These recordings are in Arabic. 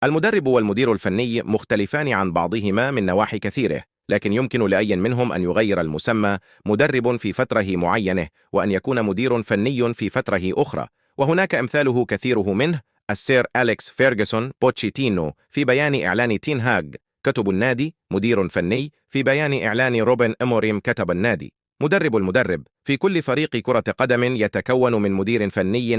المدرب والمدير الفني مختلفان عن بعضهما من نواحي كثيرة، لكن يمكن لأي منهم أن يغير المسمى مدرب في فترة معينة وأن يكون مدير فني في فترة أخرى، وهناك أمثاله كثيره منه. السير أليكس فيرغسون بوتشيتينو في بيان إعلان تين هاغ كتب النادي مدير فني، في بيان إعلان روبن أموريم كتب النادي المدرب في كل فريق كرة قدم يتكون من مدير فني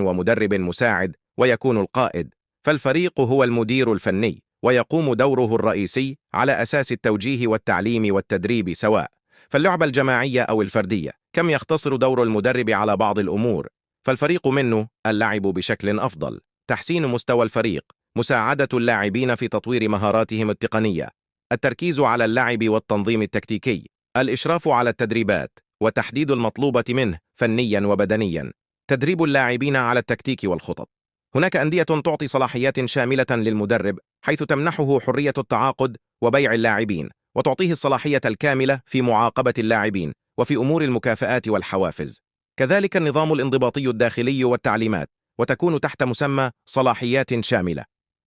ومدرب مساعد ويكون القائد، فالفريق هو المدير الفني ويقوم دوره الرئيسي على أساس التوجيه والتعليم والتدريب، سواء فاللعبة الجماعية أو الفردية. كم يختصر دور المدرب على بعض الأمور؟ فالفريق منه اللعب بشكل أفضل، تحسين مستوى الفريق، مساعدة اللاعبين في تطوير مهاراتهم التقنية، التركيز على اللعب والتنظيم التكتيكي، الإشراف على التدريبات وتحديد المطلوبة منه فنيا وبدنيا، تدريب اللاعبين على التكتيك والخطط. هناك أندية تعطي صلاحيات شاملة للمدرب، حيث تمنحه حرية التعاقد وبيع اللاعبين، وتعطيه الصلاحية الكاملة في معاقبة اللاعبين وفي أمور المكافآت والحوافز. كذلك النظام الانضباطي الداخلي والتعليمات، وتكون تحت مسمى صلاحيات شاملة.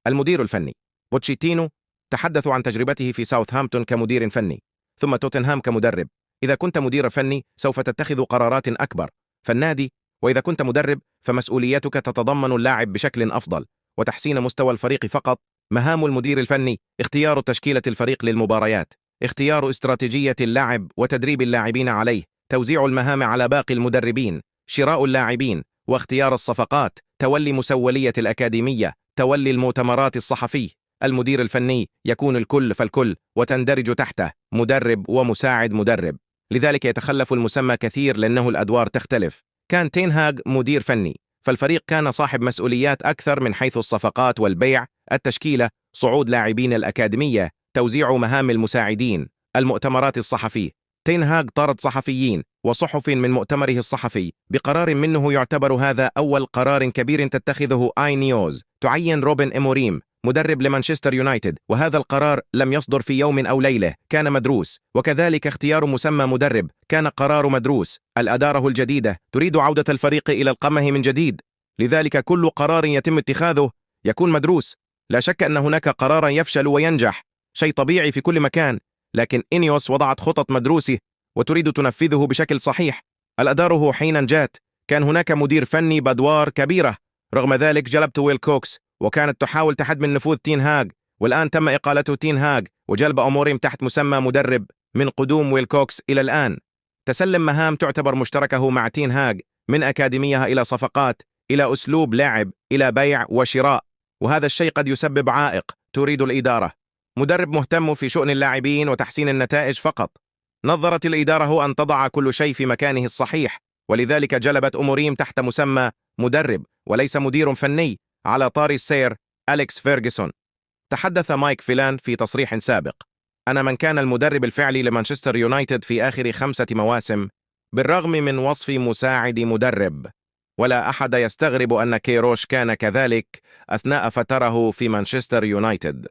المدير الفني بوتشيتينو تحدث عن تجربته في ساوثهامبتون كمدير فني، ثم توتنهام كمدرب. إذا كنت مدير فني سوف تتخذ قرارات أكبر فالنادي، وإذا كنت مدرب فمسؤوليتك تتضمن اللاعب بشكل أفضل وتحسين مستوى الفريق فقط. مهام المدير الفني: اختيار تشكيلة الفريق للمباريات، اختيار استراتيجية اللعب وتدريب اللاعبين عليه، توزيع المهام على باقي المدربين، شراء اللاعبين واختيار الصفقات، تولي مسؤولية الأكاديمية، تولي المؤتمرات الصحفي. المدير الفني يكون الكل فالكل، وتندرج تحته مدرب ومساعد مدرب، لذلك يتخلف المسمى كثير لأنه الأدوار تختلف. كان تين هاغ مدير فني، فالفريق كان صاحب مسؤوليات أكثر من حيث الصفقات والبيع، التشكيلة، صعود لاعبين الأكاديمية، توزيع مهام المساعدين، المؤتمرات الصحفي. تين هاغ طرد صحفيين وصحف من مؤتمره الصحفي بقرار منه، يعتبر هذا أول قرار كبير تتخذه آي نيوز. تعين روبن أموريم مدرب لمانشستر يونايتد، وهذا القرار لم يصدر في يوم أو ليلة، كان مدروس. وكذلك اختيار مسمى مدرب كان قرار مدروس. الأدارة الجديدة تريد عودة الفريق إلى القمة من جديد، لذلك كل قرار يتم اتخاذه يكون مدروس. لا شك أن هناك قرارا يفشل وينجح، شيء طبيعي في كل مكان، لكن إنيوس وضعت خطط مدروسة وتريد تنفذه بشكل صحيح. الأداره حين جات كان هناك مدير فني بأدوار كبيرة، رغم ذلك جلبت ويل كوكس وكانت تحاول تحد نفوذ تين هاغ، والآن تم إقالته تين هاغ وجلب أموريم تحت مسمى مدرب. من قدوم ويل كوكس إلى الآن تسلم مهام تعتبر مشتركه مع تين هاغ، من أكاديمية إلى صفقات إلى أسلوب لعب إلى بيع وشراء، وهذا الشيء قد يسبب عائق تريد الإدارة. مدرب مهتم في شؤون اللاعبين وتحسين النتائج فقط. نظرت الإدارة أن تضع كل شيء في مكانه الصحيح، ولذلك جلبت أموريم تحت مسمى مدرب وليس مدير فني، على طار السير أليكس فيرغسون. تحدث مايك فيلان في تصريح سابق: أنا من كان المدرب الفعلي لمانشستر يونايتد في آخر 5 مواسم، بالرغم من وصفي مساعد مدرب، ولا أحد يستغرب أن كيروش كان كذلك أثناء فتره في مانشستر يونايتد.